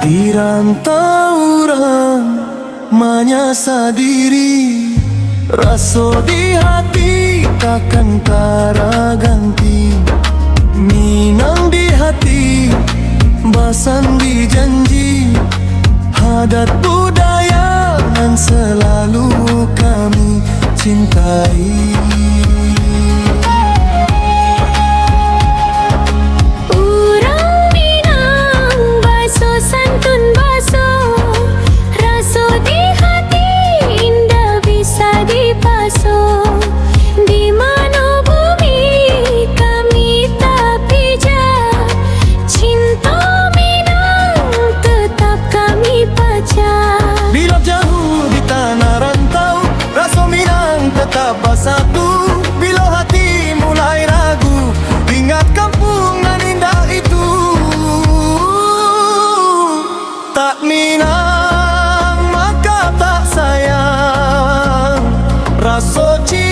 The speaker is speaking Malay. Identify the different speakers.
Speaker 1: Di rantau orang menyasa diri, rasa di hati takkan tara ganti. Minang di hati, basan di janji, adat budaya yang selalu kami cintai. Tetap bersatu bila hati mulai ragu, ingat kampung nan indah itu. Tak Minang maka tak sayang, rasa cinta